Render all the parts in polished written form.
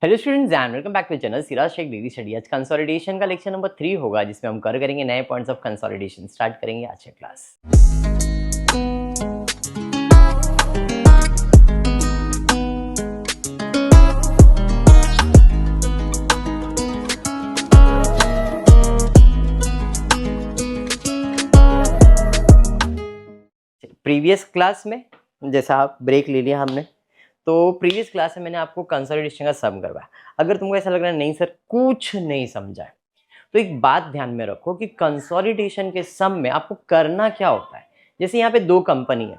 Hello students and welcome back to channel Siraj Shaikh degree study. आज consolidation का lecture number 3 होगा जिसमें हम करेंगे नए पॉइंट्स ऑफ कंसोलिडेशन। स्टार्ट करेंगे आज से क्लास। प्रीवियस क्लास में जैसा आप ब्रेक ले लिया हमने, तो प्रीवियस क्लास में मैंने आपको कंसोलिडेशन का सम करवाया। अगर तुमको ऐसा लग रहा है नहीं सर कुछ नहीं समझा है, तो एक बात ध्यान में रखो कि कंसोलिडेशन के सम में आपको करना क्या होता है। जैसे यहाँ पे दो कंपनी है,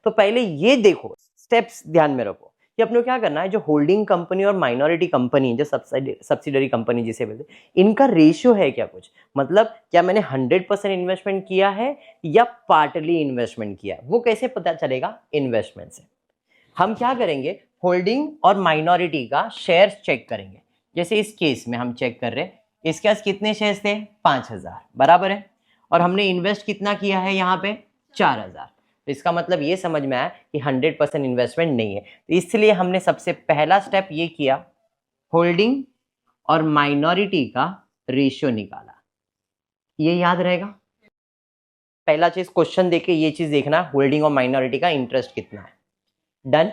तो पहले ये देखो, स्टेप्स ध्यान में रखो कि अपने को क्या करना है। जो होल्डिंग कंपनी और माइनॉरिटी कंपनी, जो सब्सिडरी कंपनी जिसे बोलते हैं, इनका रेशियो है क्या कुछ, मतलब क्या मैंने 100% इन्वेस्टमेंट किया है या पार्टली इन्वेस्टमेंट किया, वो कैसे पता चलेगा? इन्वेस्टमेंट से हम क्या करेंगे, होल्डिंग और माइनॉरिटी का शेयर चेक करेंगे। जैसे इस केस में हम चेक कर रहे हैं, इसके पास कितने शेयर्स थे? 5000 बराबर है, और हमने इन्वेस्ट कितना किया है यहाँ पे? 4000। तो इसका मतलब ये समझ में आया कि 100% इन्वेस्टमेंट नहीं है। तो इसलिए हमने सबसे पहला स्टेप ये किया, होल्डिंग और माइनॉरिटी का रेशियो निकाला। ये याद रहेगा। पहला चीज क्वेश्चन देके ये चीज देखना, होल्डिंग और माइनॉरिटी का इंटरेस्ट कितना है। डन।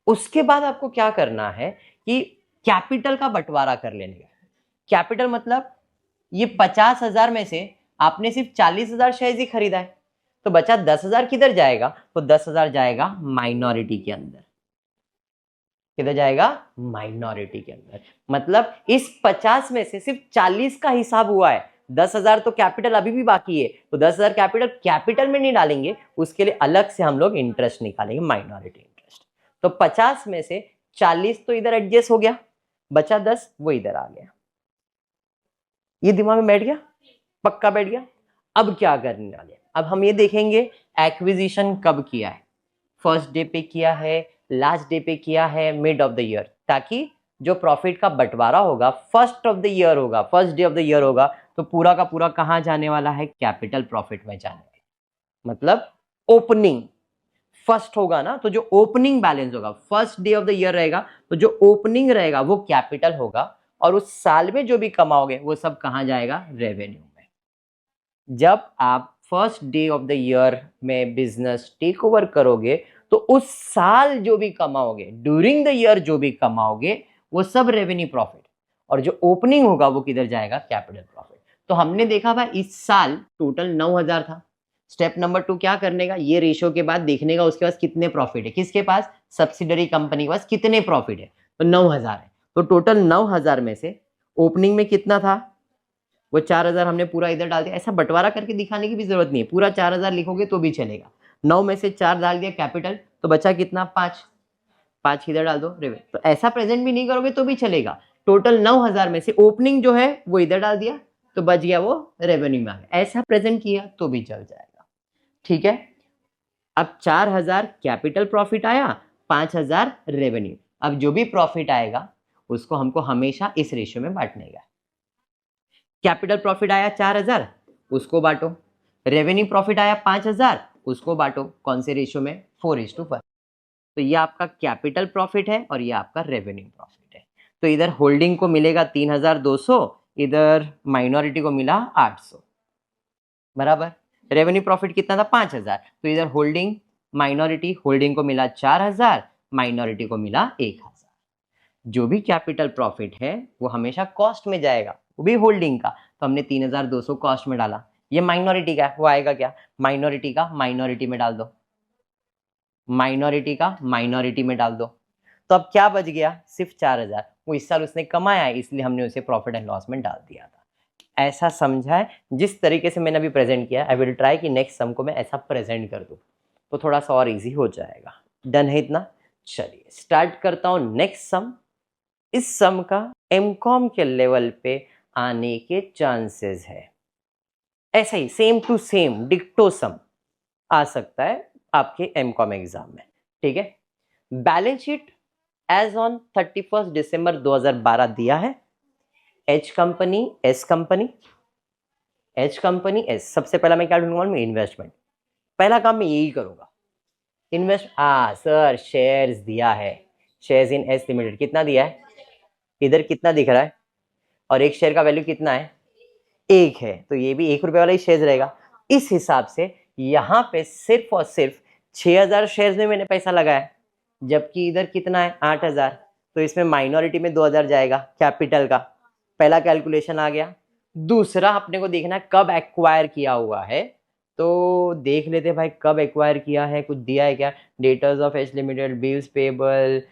उसके बाद आपको क्या करना है कि कैपिटल का बंटवारा कर लेने का। कैपिटल मतलब ये 50,000 में से आपने सिर्फ 40,000 शेयर ही खरीदा है, तो बचा 10,000 किधर जाएगा? तो 10,000 जाएगा माइनॉरिटी के अंदर। किधर जाएगा? माइनॉरिटी के अंदर। मतलब इस 50 में से सिर्फ 40 का हिसाब हुआ है, 10,000 तो कैपिटल अभी भी बाकी है, तो 10,000 कैपिटल में नहीं डालेंगे, उसके लिए अलग से हम लोग इंटरेस्ट निकालेंगे, माइनॉरिटी इंटरेस्ट। तो 50 में से 40 तो इधर एडजस्ट हो गया, बचा 10 वो इधर आ गया। ये दिमाग में बैठ गया? पक्का बैठ गया। अब क्या करने वाले, अब हम ये देखेंगे एक्विजिशन कब किया है। फर्स्ट डे पे किया है, लास्ट डे पे किया है, मिड ऑफ द ईयर, ताकि जो प्रॉफिट का बंटवारा होगा फर्स्ट ऑफ द ईयर होगा, first day of the year होगा, तो पूरा का पूरा कहां जाने वाला है? कैपिटल प्रॉफिट में जाने वाला। मतलब ओपनिंग फर्स्ट होगा ना, तो जो ओपनिंग बैलेंस होगा first day of the year रहेगा, तो जो ओपनिंग रहेगा वो कैपिटल होगा, और उस साल में जो भी कमाओगे वो सब कहां जाएगा? रेवेन्यू में। जब आप first day of the year में बिजनेस टेक ओवर करोगे, तो उस साल जो भी कमाओगे, ड्यूरिंग द ईयर जो भी कमाओगे, वो सब रेवेन्यू प्रॉफिट, और जो ओपनिंग होगा वो किधर जाएगा? Capital profit. तो हमने देखा भाई इस साल टोटल 9,000 था। स्टेप नंबर 2 क्या करने का, ये रेशियो के बाद देखने का उसके पास कितने प्रॉफिट है, किसके पास? सब्सिडरी कंपनी के पास कितने प्रॉफिट है, तो 9,000 है। तो टोटल 9,000 में से ओपनिंग में कितना था? वो 4,000 हमने पूरा इधर डाल दिया। ऐसा बंटवारा करके दिखाने की भी जरूरत नहीं है, पूरा 4,000 लिखोगे तो भी चलेगा। 9 में से 4 डाल दिया कैपिटल, तो बचा कितना? 5। 5 इधर डाल दो रेवेन्यू। तो ऐसा प्रेजेंट भी नहीं करोगे तो भी चलेगा। टोटल 9,000 में से ओपनिंग जो है वो इधर डाल दिया, तो बच गया वो रेवेन्यू में आ गया। ऐसा प्रेजेंट किया तो भी चल जाएगा। ठीक है। अब 4,000 कैपिटल प्रॉफिट आया, 5,000 रेवेन्यू। अब जो भी प्रॉफिट आएगा उसको हमको हमेशा इस रेशियो में बांटने का। कैपिटल प्रॉफिट आया 4,000, उसको बांटो। रेवेन्यू प्रॉफिट आया 5,000, उसको बांटो। कौन से रेशियो में? 4:1। तो ये आपका कैपिटल प्रॉफिट है और ये आपका रेवेन्यू प्रॉफिट है। तो इधर होल्डिंग को मिलेगा 3,200, इधर माइनॉरिटी को मिला 800, बराबर। रेवेन्यू प्रॉफिट कितना था? 5,000। तो इधर होल्डिंग माइनॉरिटी, होल्डिंग को मिला 4,000, माइनॉरिटी को मिला 1,000। जो भी कैपिटल प्रॉफिट है वो हमेशा कॉस्ट में जाएगा, वो भी होल्डिंग का, तो हमने 3,200 कॉस्ट में डाला। ये माइनॉरिटी का है, वो आएगा क्या? माइनॉरिटी का माइनॉरिटी में डाल दो, माइनॉरिटी का माइनॉरिटी में डाल दो। तो अब क्या बच गया? सिर्फ 4,000। वो इस साल उसने कमाया है, इसलिए हमने उसे प्रॉफिट एंड लॉस में डाल दिया था। ऐसा समझा है? जिस तरीके से मैंने अभी प्रेजेंट किया, आई विल ट्राई कि नेक्स्ट सम को मैं ऐसा प्रेजेंट कर दूं, तो थोड़ा सा और इजी हो जाएगा। डन है इतना? चलिए स्टार्ट करता हूं नेक्स्ट सम। इस सम का एमकॉम के लेवल पे आने के चांसेस है। ऐसा ही सेम टू सेम डिक्टो सम आ सकता है आपके एमकॉम एग्जाम में। ठीक है। बैलेंस शीट एज ऑन 31 दिसंबर 2012 दिया है। H company, S company, H company, S. सबसे पहला मैं क्या ढूंढूंगा? इन्वेस्टमेंट। पहला काम मैं यही करूंगा, इन्वेस्ट। सर शेयर्स दिया है, शेयर्स इन एस लिमिटेड कितना दिया है? इधर कितना दिख रहा है और एक शेयर का वैल्यू कितना है, 1 है, तो ये भी 1 रुपए वाला ही शेयर रहेगा। इस हिसाब से यहाँ पे सिर्फ और सिर्फ 6000 शेयर्स में मैंने पैसा लगाया, जबकि इधर कितना है 8000, तो इसमें माइनॉरिटी में 2000 जाएगा कैपिटल का। पहला कैलकुलेशन आ गया। दूसरा अपने को देखना है कब एक्वायर किया हुआ है, तो देख लेते भाई कब एक्वायर किया है, कुछ दिया है क्या, debtors of H limited, bills payable,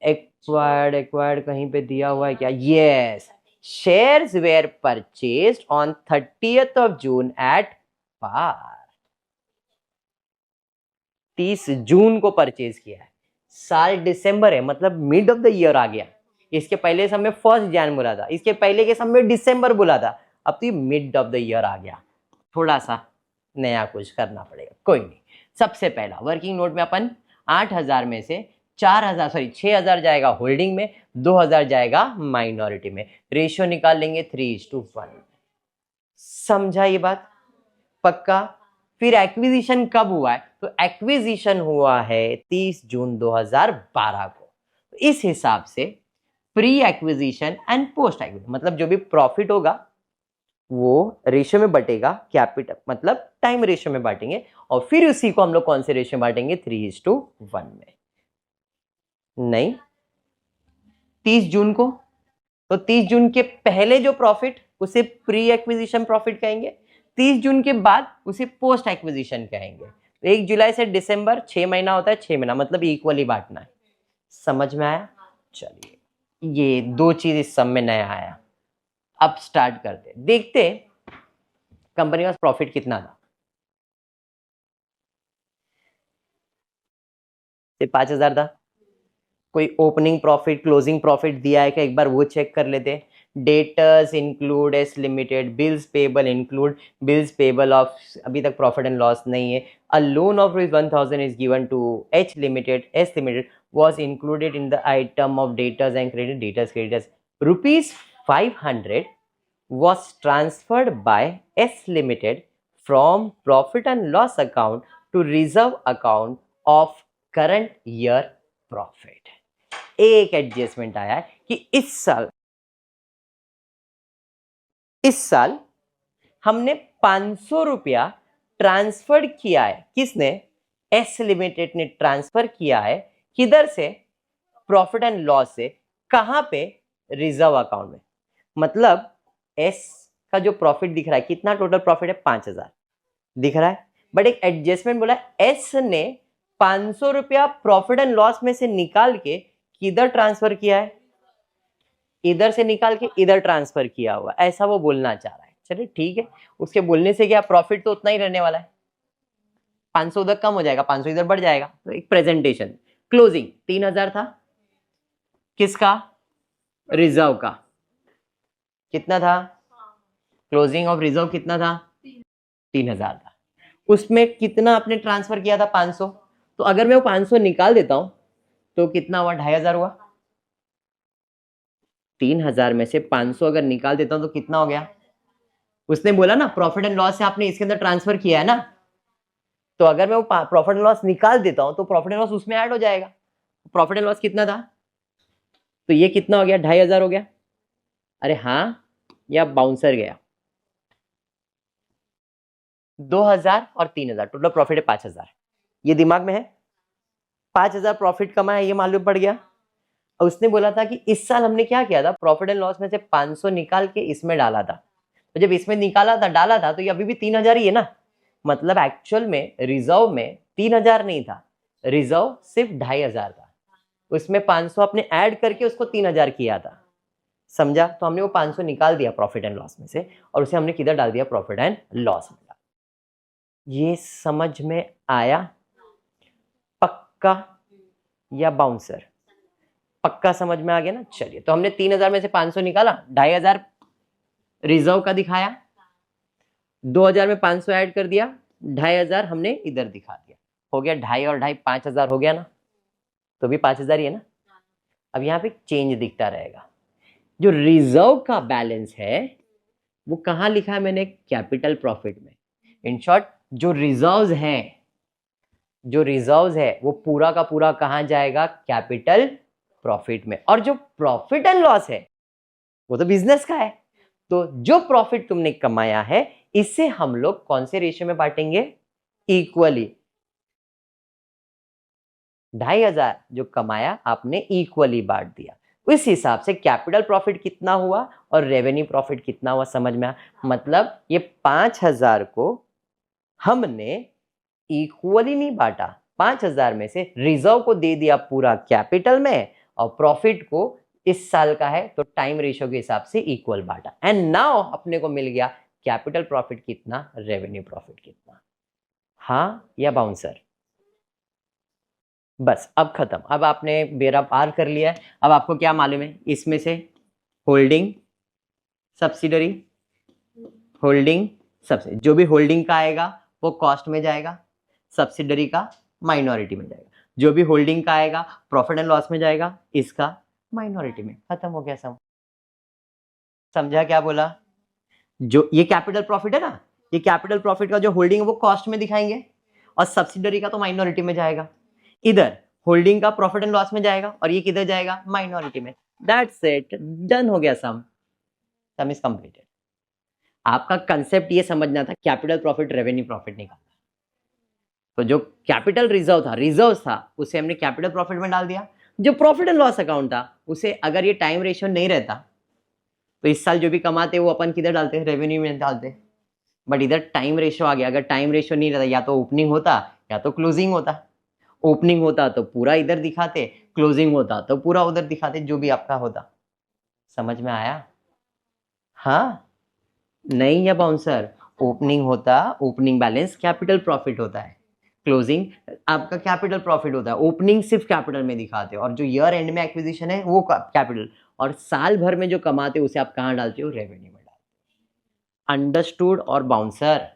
acquired कहीं पे दिया हुआ है क्या, yes, shares were purchased on 30th of June at par. 30 जून को परचेज किया है, साल दिसंबर है, मतलब मिड ऑफ द ईयर आ गया। इसके पहले समय 1 जन बोला था, इसके पहले के समय दिसंबर बोला था, अब तो ये मिड ऑफ द ईयर आ गया। थोड़ा सा नया कुछ करना पड़ेगा, कोई नहीं। सबसे पहला वर्किंग नोट में अपन 8000 में से 6000 जाएगा होल्डिंग में, 2000 जाएगा माइनॉरिटी में। रेशियो निकाल लेंगे 3:1। समझा ये बात? पक्का? फिर एक्विजिशन कब हुआ है, तो एक्विजिशन हुआ है 30 जून 2012 को। तो इस हिसाब से pre acquisition and post acquisition, मतलब जो भी प्रॉफिट होगा वो रेशियो में बटेगा, कैपिटल मतलब टाइम रेशियो में बांटेंगे, और फिर उसी को हम लोग कौन से रेशियो में बांटेंगे, 3:1 में। नहीं, 30 जून को, तो 30 जून के पहले जो प्रॉफिट उसे प्री एक्विजिशन प्रॉफिट कहेंगे, 30 जून के बाद उसे पोस्ट एक्विजिशन कहेंगे। 1 जुलाई से दिसंबर 6 महीना होता है, 6 महीना मतलब इक्वली बांटना है। समझ में आया? चलिए, ये 2 चीज इस सब में नया आया। अब स्टार्ट करते, देखते कंपनी का प्रॉफिट कितना था। 5000 था। कोई ओपनिंग प्रॉफिट, क्लोजिंग प्रॉफिट दिया है क्या, एक बार वो चेक कर लेते। Debtors include S limited, bills payable include bills payable of, अभी तक प्रॉफिट एंड लॉस नहीं है। A loan of ₹1000 is given to H limited, S limited was included in the item of debtors and creditors. ₹500 was transferred by S Limited from profit and loss account to reserve account of current year profit. एक adjustment आया है कि इस साल हमने 500 रुपया transfer किया है। किसने? एस लिमिटेड ने ट्रांसफर किया है। किधर से? प्रॉफिट एंड लॉस से। कहां पे? रिजर्व अकाउंट में। मतलब एस का जो प्रॉफिट दिख रहा है, कितना टोटल प्रॉफिट है, 5000 दिख रहा है, बट एक एडजस्टमेंट बोला, एस ने 500 रुपया प्रॉफिट एंड लॉस में से निकाल के किधर ट्रांसफर किया है, इधर से निकाल के इधर ट्रांसफर किया हुआ, ऐसा वो बोलना चाह रहा है। चलिए ठीक है, उसके बोलने से क्या, प्रॉफिट तो उतना ही रहने वाला है, 500 उधर कम हो जाएगा, 500 इधर बढ़ जाएगा। तो एक प्रेजेंटेशन। क्लोजिंग 3000 था, किसका? रिजर्व का। कितना था क्लोजिंग ऑफ रिजर्व, कितना था? 3000 था। उसमें कितना आपने ट्रांसफर किया था? 500। तो अगर मैं वो 500 निकाल देता हूं तो कितना हुआ? 2500 हुआ। 3000 में से 500 अगर निकाल देता हूं तो कितना हो गया? उसने बोला ना प्रॉफिट एंड लॉस से आपने इसके अंदर ट्रांसफर किया है ना, तो अगर मैं वो प्रॉफिट एंड लॉस निकाल देता हूं तो प्रॉफिट एंड लॉस उसमें ऐड हो जाएगा। प्रॉफिट एंड लॉस कितना था? तो ये कितना हो गया? 2500 हो गया। अरे हाँ, या बाउंसर गया। 2000 और 3000 टोटल प्रॉफिट है 5000। ये दिमाग में है? 5000 प्रॉफिट कमाया, ये मालूम पड़ गया। और उसने बोला था कि इस साल हमने क्या किया था, प्रॉफिट एंड लॉस में से 500 निकाल के इसमें डाला था। तो जब इसमें निकाला था, डाला था, तो ये अभी भी 3000 ही है ना। मतलब एक्चुअल में रिजर्व में 3000 नहीं था, रिजर्व सिर्फ 2500 था। उसमें 500 आपने ऐड करके उसको 3000 किया था। समझा? तो हमने वो 500 निकाल दिया प्रॉफिट एंड लॉस में से, और उसे हमने किधर डाल दिया? प्रॉफिट एंड लॉस में। ये समझ में आया? पक्का या बाउंसर? पक्का समझ में आ गया ना। चलिए, तो हमने 3000 में से 500 निकाला, 2500 रिजर्व का दिखाया, 2000 में 500 ऐड कर दिया, 2500 हमने इधर दिखा दिया। हो गया 2.5 और 2.5 5000 हो गया ना। तो भी 5000 ही है ना। अब यहाँ पे चेंज दिखता रहेगा। जो रिजर्व का बैलेंस है वो कहाँ लिखा है मैंने? कैपिटल प्रॉफिट में। इन शॉर्ट, जो रिजर्व्स है वो पूरा का पूरा कहाँ जाएगा? कैपिटल प्रॉफिट में। और जो प्रॉफिट एंड लॉस है वो तो बिजनेस का है। तो जो प्रॉफिट तुमने कमाया है इसे हम लोग कौन से रेशियो में बांटेंगे? इक्वली। 2,500 जो कमाया आपने इक्वली बांट दिया। इस हिसाब से कैपिटल प्रॉफिट कितना हुआ और रेवेन्यू प्रॉफिट कितना हुआ, समझ में आया? मतलब ये 5,000 को हमने इक्वली नहीं बांटा, 5,000 में से रिजर्व को दे दिया पूरा कैपिटल में और प्रॉफिट को इस साल का है तो टाइम रेशियो के हिसाब से इक्वल बांटा। एंड नाउ अपने को मिल गया कैपिटल प्रॉफिट कितना, रेवेन्यू प्रॉफिट कितना। हाँ या बाउंसर? बस अब खत्म। अब आपने बेड़ा पार कर लिया है। अब आपको क्या मालूम है इसमें से? Holding, subsidiary, holding, subsidy. जो भी होल्डिंग का आएगा वो कॉस्ट में जाएगा, सब्सिडरी का माइनॉरिटी में जाएगा। जो भी होल्डिंग का आएगा प्रॉफिट एंड लॉस में जाएगा, इसका माइनॉरिटी में। खत्म हो गया सब। समझा क्या बोला? जो ये कैपिटल प्रॉफिट है ना, ये कैपिटल प्रॉफिट का जो होल्डिंग है वो कॉस्ट में दिखाएंगे और सब्सिडरी का तो माइनॉरिटी में जाएगा। इधर होल्डिंग का प्रॉफिट एंड लॉस में जाएगा और ये किधर जाएगा? माइनॉरिटी में। दैट्स इट, डन हो गया सम। Sum is completed. आपका कंसेप्ट ये समझना था कैपिटल प्रॉफिट रेवेन्यू प्रॉफिट निकालना। तो जो कैपिटल रिजर्व था उसे हमने कैपिटल प्रॉफिट में डाल दिया। जो प्रॉफिट एंड लॉस अकाउंट था उसे, अगर ये टाइम रेशियो नहीं रहता तो इस साल जो भी कमाते वो अपन किधर डालते? रेवेन्यू में डालते। बट इधर टाइम रेशियो आ गया। अगर टाइम रेशियो नहीं रहता या तो ओपनिंग होता या तो क्लोजिंग होता। ओपनिंग होता तो पूरा इधर दिखाते, क्लोजिंग होता तो पूरा उधर दिखाते, जो भी आपका होता। समझ में आया? हाँ नहीं या बाउंसर? ओपनिंग होता, ओपनिंग बैलेंस कैपिटल प्रॉफिट होता है, क्लोजिंग आपका कैपिटल प्रॉफिट होता है। ओपनिंग सिर्फ कैपिटल में दिखाते हो और जो ईयर एंड में एक्विजिशन है वो कैपिटल, और साल भर में जो कमाते हो उसे आप कहाँ डालते हो? रेवेन्यू में डालते हो। अंडरस्टूड और बाउंसर?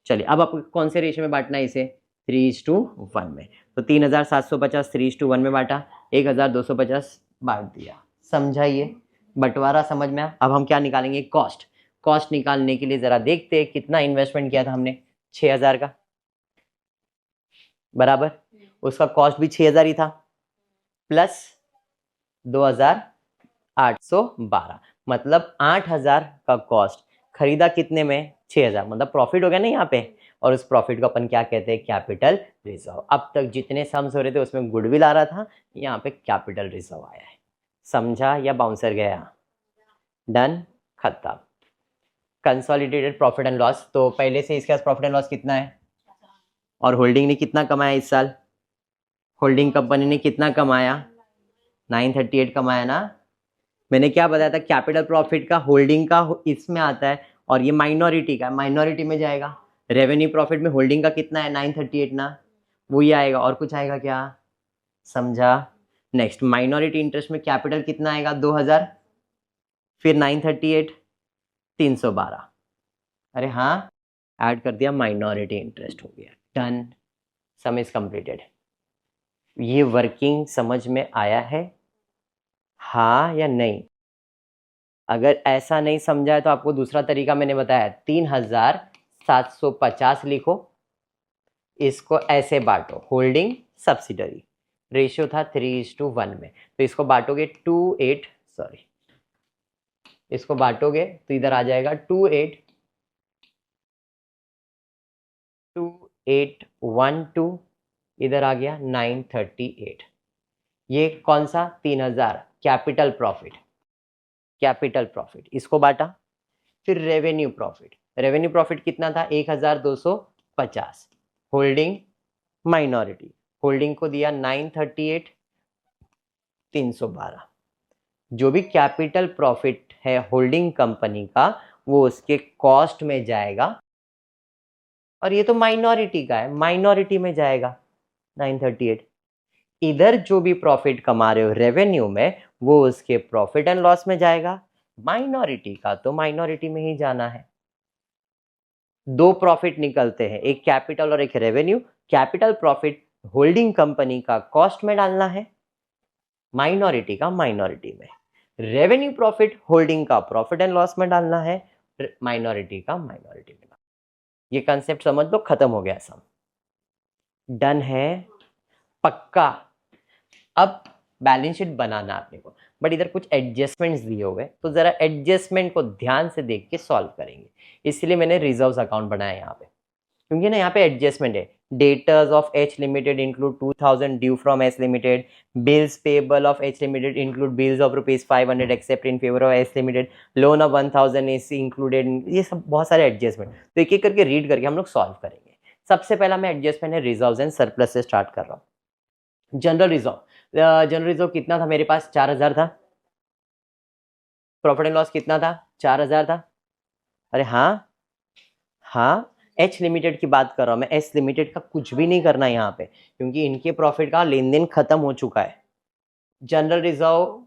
चलिए अब आपको कौन से रेशियो में बांटना है इसे? 3:1 में। तो 3,750 3:1 में बांटा, 1,250 बांट दिया। समझाइए, बंटवारा समझ में आया? अब हम क्या निकालेंगे? कॉस्ट। कॉस्ट निकालने के लिए जरा देखते हैं कितना इन्वेस्टमेंट किया था हमने। 6,000 का बराबर, उसका कॉस्ट भी 6,000 ही था, प्लस 2,812, मतलब 8,000 का कॉस्ट। खरीदा कितने में? 6,000, मतलब प्रॉफिट हो गया ना यहाँ पे। और उस प्रॉफिट को अपन क्या कहते हैं? Capital reserve. अब तक जितने सम्स हो रहे थे उसमें गुडविल आ रहा था, यहाँ पे कैपिटल रिजर्व आया है। समझा या बाउंसर गया? डन, खत्म। कंसोलिडेटेड प्रॉफिट एंड लॉस, तो पहले से इसके पास प्रॉफिट एंड लॉस कितना है और होल्डिंग ने कितना कमाया इस साल? होल्डिंग कंपनी ने कितना कमाया? 938 कमाया ना। मैंने क्या बताया था? कैपिटल प्रॉफिट का होल्डिंग का इसमें आता है और ये माइनॉरिटी का, माइनॉरिटी में जाएगा। रेवेन्यू प्रॉफिट में होल्डिंग का कितना है? 938 ना, वही आएगा। और कुछ आएगा क्या? समझा? नेक्स्ट माइनॉरिटी इंटरेस्ट में कैपिटल कितना आएगा? 2,000, फिर 938, 312। अरे हाँ, ऐड कर दिया, माइनॉरिटी इंटरेस्ट हो गया। Done, some is completed. ये वर्किंग समझ में आया है? हाँ या नहीं? अगर ऐसा नहीं समझा है तो आपको दूसरा तरीका मैंने बताया, 3,750 लिखो, इसको ऐसे बांटो, होल्डिंग सब्सिडरी, रेशियो था 3:1 में, तो इसको बांटोगे 28, सॉरी, इसको बांटोगे तो इधर आ जाएगा 2812, इधर आ गया 938। ये कौन सा? 3,000 कैपिटल प्रॉफिट, कैपिटल प्रॉफिट इसको बांटा। फिर रेवेन्यू प्रॉफिट, रेवेन्यू प्रॉफिट कितना था? 1,250। होल्डिंग माइनॉरिटी, होल्डिंग को दिया 938, 312। जो भी कैपिटल प्रॉफिट है होल्डिंग कंपनी का वो उसके कॉस्ट में जाएगा, और ये तो माइनॉरिटी का है, माइनॉरिटी में जाएगा 938। इधर जो भी प्रॉफिट कमा रहे हो रेवेन्यू में वो उसके प्रॉफिट एंड लॉस में जाएगा, माइनॉरिटी का तो माइनॉरिटी में ही जाना है। दो प्रॉफिट निकलते हैं, एक कैपिटल और एक revenue. Capital profit holding company का कॉस्ट में डालना है, माइनॉरिटी का माइनॉरिटी में। रेवेन्यू प्रॉफिट होल्डिंग का प्रॉफिट एंड लॉस में डालना है, माइनॉरिटी का माइनॉरिटी में। ये कंसेप्ट समझ लो, खत्म हो गया सब। डन है? पक्का? अब बैलेंस शीट बनाना आपने को, बट इधर कुछ एडजस्टमेंट्स दिए हुए, तो जरा एडजस्टमेंट को ध्यान से देख के सॉल्व करेंगे। इसलिए मैंने रिजर्व्स अकाउंट बनाया यहाँ पे, क्योंकि ना यहाँ पे एडजस्टमेंट है। Debtors of H limited include 2000 due from H limited, bills payable of H limited include bills of ₹500 accept in favour of H limited, loan of 1000 is included. ये सब बहुत सारे एडजस्टमेंट, तो एक एक करके रीड करके हम लोग सॉल्व करेंगे। सबसे पहला मैं एडजस्टमेंट है रिजर्व्स एंड सरप्लस से स्टार्ट कर रहा हूँ। जनरल रिजर्व कितना था मेरे पास? 4000 था। प्रॉफिट एंड लॉस कितना था? 4000 था। अरे हाँ हाँ, एच लिमिटेड की बात कर रहा हूं मैं, एच लिमिटेड का कुछ भी नहीं करना है यहाँ पे, क्योंकि इनके प्रॉफिट का लेन देन खत्म हो चुका है। जनरल रिजर्व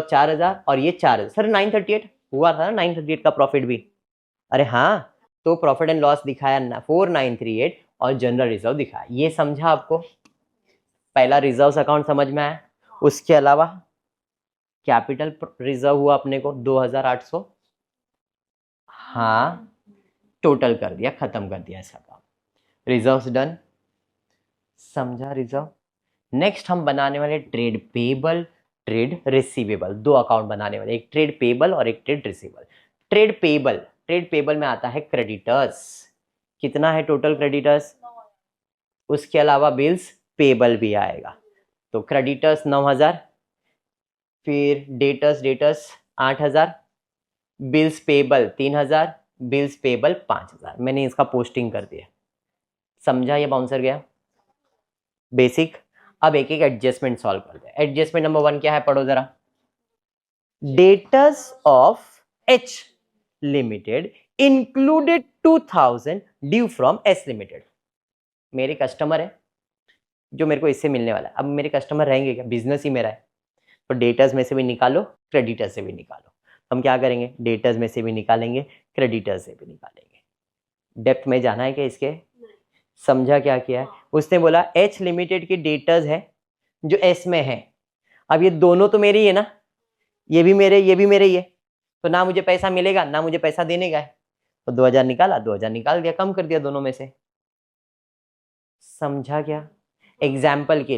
4000 और ये 4000, सर 938 हुआ था ना, 938 का प्रॉफिट भी। अरे हाँ, तो प्रॉफिट एंड लॉस दिखाया 4938 और जनरल रिजर्व दिखाया। ये समझा आपको? पहला रिजर्व अकाउंट समझ में आया। उसके अलावा कैपिटल रिजर्व हुआ अपने को 2800। हाँ, टोटल कर दिया, खत्म कर दिया इसका काम। रिजर्व्स डन, समझा रिजर्व। नेक्स्ट हम बनाने वाले ट्रेड पेबल, ट्रेड रिसीवेबल, दो अकाउंट बनाने वाले, एक ट्रेड पेबल और एक ट्रेड रिसीवेबल। ट्रेड पेबल में आता है क्रेडिटर्स, कितना है टोटल क्रेडिटर्स, उसके अलावा बिल्स पेबल भी आएगा, तो क्रेडिटर्स 9000, फिर debtors 8000, bills payable 3000, bills payable 5000। मैंने इसका पोस्टिंग कर दिया, समझा? ये बाउंसर गया बेसिक। अब एक एक एडजस्टमेंट सॉल्व करते हैं। एडजस्टमेंट नंबर 1 क्या है, पढ़ो जरा। Debtors of H limited included 2000 due from S limited. मेरे कस्टमर है जो मेरे को इससे मिलने वाला है। अब मेरे कस्टमर रहेंगे क्या, बिजनेस ही मेरा है, तो डेटर्स में से भी निकालो, क्रेडिटर्स से भी निकालो। हम क्या करेंगे, डेटर्स में से भी निकालेंगे, क्रेडिटर्स से भी निकालेंगे। डेप्थ में जाना है क्या इसके? समझा क्या किया है? उसने बोला एच लिमिटेड के डेटर्स है जो एस में है। अब ये दोनों तो मेरे ही है ना, ये भी मेरे ही है, तो ना मुझे पैसा मिलेगा ना मुझे पैसा देने का है, तो 2000 निकाला, 2000 निकाल दिया, कम कर दिया दोनों में से। समझा क्या? एग्जाम्पल के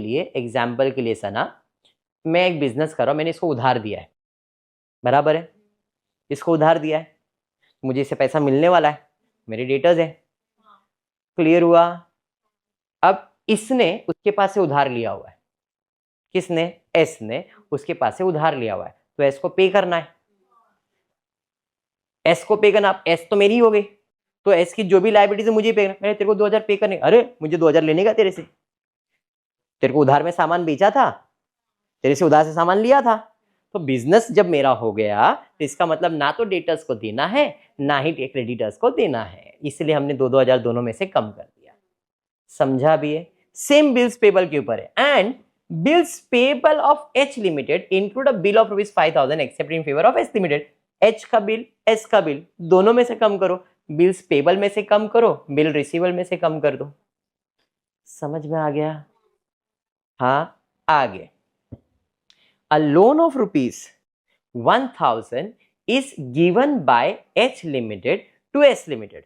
लिए सना, मैं एक बिजनेस कर रहा हूं, मैंने इसको उधार दिया है, बराबर है, इसको उधार दिया है, मुझे इससे पैसा मिलने वाला है, मेरे डेटर्स है, क्लियर हुआ? अब इसने उसके पास से उधार लिया हुआ है, किसने? एस ने उसके पास से उधार लिया हुआ है, तो एस को पे करना है, एस को पे करना। एस तो मेरी हो गई, तो एस की जो भी लायबिलिटीज है मुझे पे करना। मैंने तेरे को 2000 पे करने, अरे मुझे 2000 लेने का तेरे से, तेरे को उधार में सामान बेचा था, तेरे से उधार से सामान लिया था, तो बिजनेस जब मेरा हो गया तो इसका मतलब ना तो डेटर्स को देना है ना ही क्रेडिटर्स को देना है, इसलिए हमने 2000 दोनों में से कम कर दिया। समझा भी है? सेम बिल्स पेबल के ऊपर है। And bills payable of H limited include a bill of ₹5000 accept in favour of H limited. H का बिल, एस का बिल, दोनों में से कम करो, बिल्स पेबल में से कम करो, बिल रिसीवेबल में से कम कर दो। समझ में आ गया? हाँ, आगे। A loan of ₹1000 is given by H Limited to S Limited.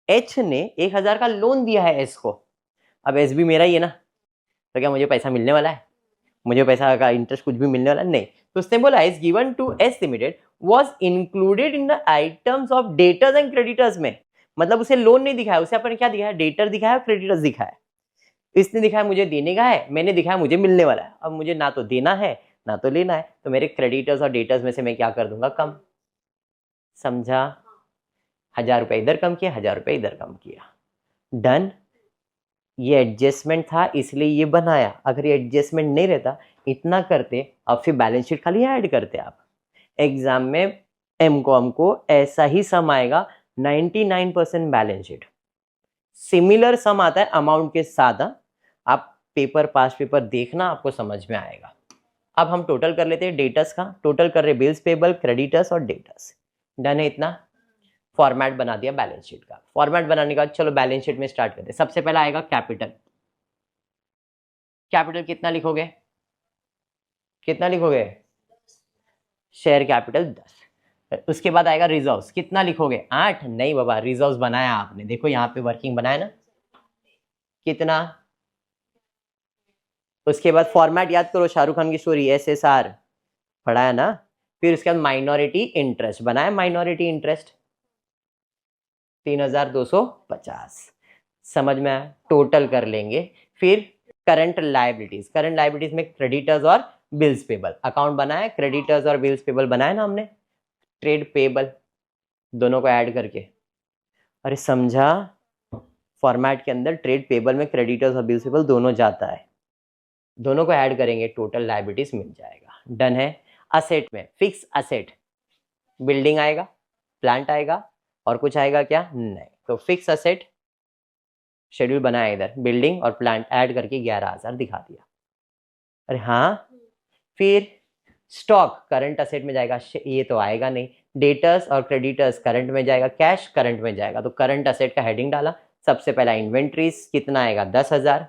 H ने 1000 का लोन दिया है S को। अब S भी मेरा ही है ना, तो क्या मुझे पैसा मिलने वाला है? मुझे पैसा का इंटरेस्ट कुछ भी मिलने वाला नहीं। तो उसने बोला is given to S Limited was included in the items of debtors and creditors में, मतलब उसे लोन नहीं दिखाया, उसे अपन क्या दिखाया, डेटर दिखाया, क्रेडिटर्स दिखाया। इसने दिखाया मुझे देने का है, मैंने दिखाया मुझे मिलने वाला है। अब मुझे ना तो देना है ना तो लेना है, तो मेरे क्रेडिटर्स और डेटर्स में से मैं क्या कर दूंगा, कम। समझा? 1000 रुपये इधर कम किया, 1000 रुपये इधर कम किया, डन। ये एडजस्टमेंट था इसलिए ये बनाया, अगर ये एडजस्टमेंट नहीं रहता इतना करते, अब फिर बैलेंस शीट खाली ऐड करते आप। एग्जाम में एमकॉम को ऐसा ही सम आएगा, 99% बैलेंस शीट। सिमिलर सम आता है अमाउंट के साथ, आप पेपर पास पेपर देखना, आपको समझ में आएगा। अब हम टोटल कर लेते हैं डेटर्स का, टोटल कर रहे बिल्स पेबल, क्रेडिटर्स और डेटर्स। डन है इतना? फॉर्मेट बना दिया बैलेंस शीट का। फॉर्मेट बनाने के बाद चलो बैलेंस शीट में स्टार्ट करते हैं। सबसे पहला आएगा कैपिटल। कैपिटल कितना लिखोगे, कितना लिखोगे? Share capital 10। उसके बाद आएगा रिजर्व्स, कितना लिखोगे? 8। नहीं बाबा, रिजर्व्स बनाया आपने, देखो यहाँ पे वर्किंग बनाया ना, कितना? उसके बाद फॉर्मेट याद करो, शाहरुख खान की स्टोरी SSR पढ़ा है ना। फिर उसके बाद माइनॉरिटी इंटरेस्ट बनाया, माइनॉरिटी इंटरेस्ट 3250 समझ में आया, टोटल कर लेंगे। फिर करंट लाइबिलिटीज, करंट लाइबिलिटीज में क्रेडिटर्स और बिल्स पेबल अकाउंट बनाया, क्रेडिटर्स और बिल्स पेबल बनाया ना हमने, ट्रेड पेबल दोनों को ऐड करके। अरे समझा, फॉर्मेट के अंदर ट्रेड पेबल में क्रेडिटर्स और बिल्स पेबल दोनों जाता है, दोनों को ऐड करेंगे, टोटल लाइबिलिटीज मिल जाएगा। डन है। असेट में फिक्स असेट, बिल्डिंग आएगा, प्लांट आएगा और कुछ आएगा क्या, नहीं। तो फिक्स असेट शेड्यूल बनाया, इधर बिल्डिंग और प्लांट ऐड करके 11,000 दिखा दिया। अरे हाँ, फिर स्टॉक करंट असेट में जाएगा, ये तो आएगा नहीं। डेटर्स और क्रेडिटर्स करंट में जाएगा, कैश करंट में जाएगा, तो करंट असेट का हेडिंग डाला। सबसे पहला इन्वेंट्रीज कितना आएगा, 10,000।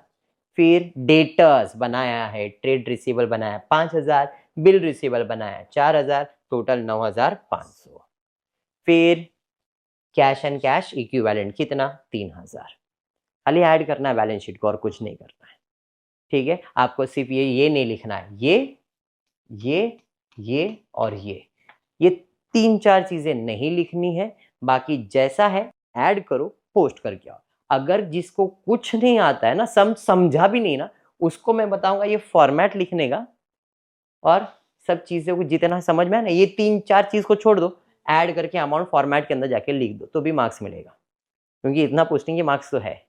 फिर डेटर्स बनाया है, ट्रेड रिसीवेबल बनाया 5,000, बिल रिसीवेबल बनाया 4,000, टोटल 9,500। फिर कैश एंड कैश इक्विवेलेंट कितना, 3,000। खाली ऐड करना है बैलेंस शीट को और कुछ नहीं करना है, ठीक है। आपको सिर्फ ये नहीं लिखना है, ये और ये 3-4 चीजें नहीं लिखनी है, बाकी जैसा है ऐड करो, पोस्ट करके आओ। अगर जिसको कुछ नहीं आता है ना, समझा भी नहीं ना, उसको मैं बताऊंगा ये फॉर्मेट लिखने का, और सब चीजों को जितना समझ में है ना, ये 3-4 चीज को छोड़ दो, ऐड करके अमाउंट फॉर्मेट के अंदर जाके लिख दो, तो भी मार्क्स मिलेगा, क्योंकि इतना पोस्टिंग के मार्क्स तो है।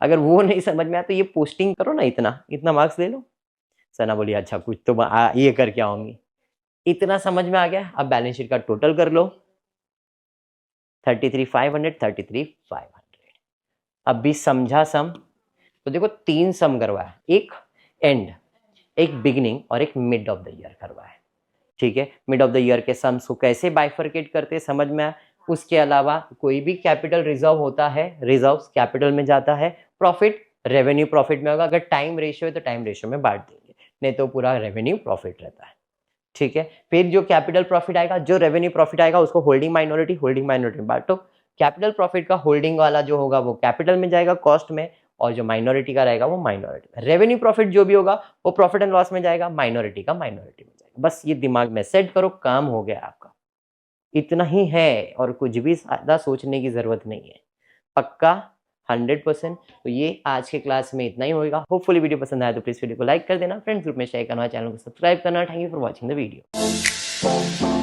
अगर वो नहीं समझ में आया तो ये पोस्टिंग करो ना, इतना मार्क्स ले लो। सना बोली अच्छा कुछ तो ये करके आऊंगी। इतना समझ में आ गया, अब बैलेंस शीट का टोटल कर लो, 33,500, 33,500। अब भी समझा सम, तो देखो 3 सम करवाया, एक एंड, एक बिगिनिंग और एक मिड ऑफ द ईयर करवाया, ठीक है। मिड ऑफ द ईयर के सम्स को कैसे बाइफरकेट करते हैं समझ में आया। उसके अलावा कोई भी कैपिटल रिजर्व होता है, रिजर्व कैपिटल में जाता है, प्रॉफिट रेवेन्यू प्रॉफिट में होगा, अगर टाइम रेशियो है तो टाइम रेशियो में बांट देंगे, नहीं तो पूरा रेवेन्यू प्रॉफिट रहता है, ठीक है। फिर जो कैपिटल प्रॉफिट आएगा, जो रेवेन्यू प्रॉफिट आएगा, उसको होल्डिंग माइनॉरिटी में बांटो। कैपिटल प्रॉफिट का होल्डिंग वाला जो होगा वो कैपिटल में जाएगा कॉस्ट में, और जो माइनॉरिटी का रहेगा वो माइनॉरिटी में। रेवेन्यू प्रॉफिट जो भी होगा वो प्रॉफिट एंड लॉस में जाएगा, माइनॉरिटी का माइनॉरिटी में जाएगा। बस ये दिमाग में सेट करो, काम हो गया आपका। इतना ही है और कुछ भी ज्यादा सोचने की जरूरत नहीं है, पक्का 100%। तो ये आज के क्लास में इतना ही होगा। होपफुली वीडियो पसंद आया तो प्लीज वीडियो को लाइक कर देना, फ्रेंड्स ग्रुप में शेयर करना, चैनल को सब्सक्राइब करना। Thank you for watching the video.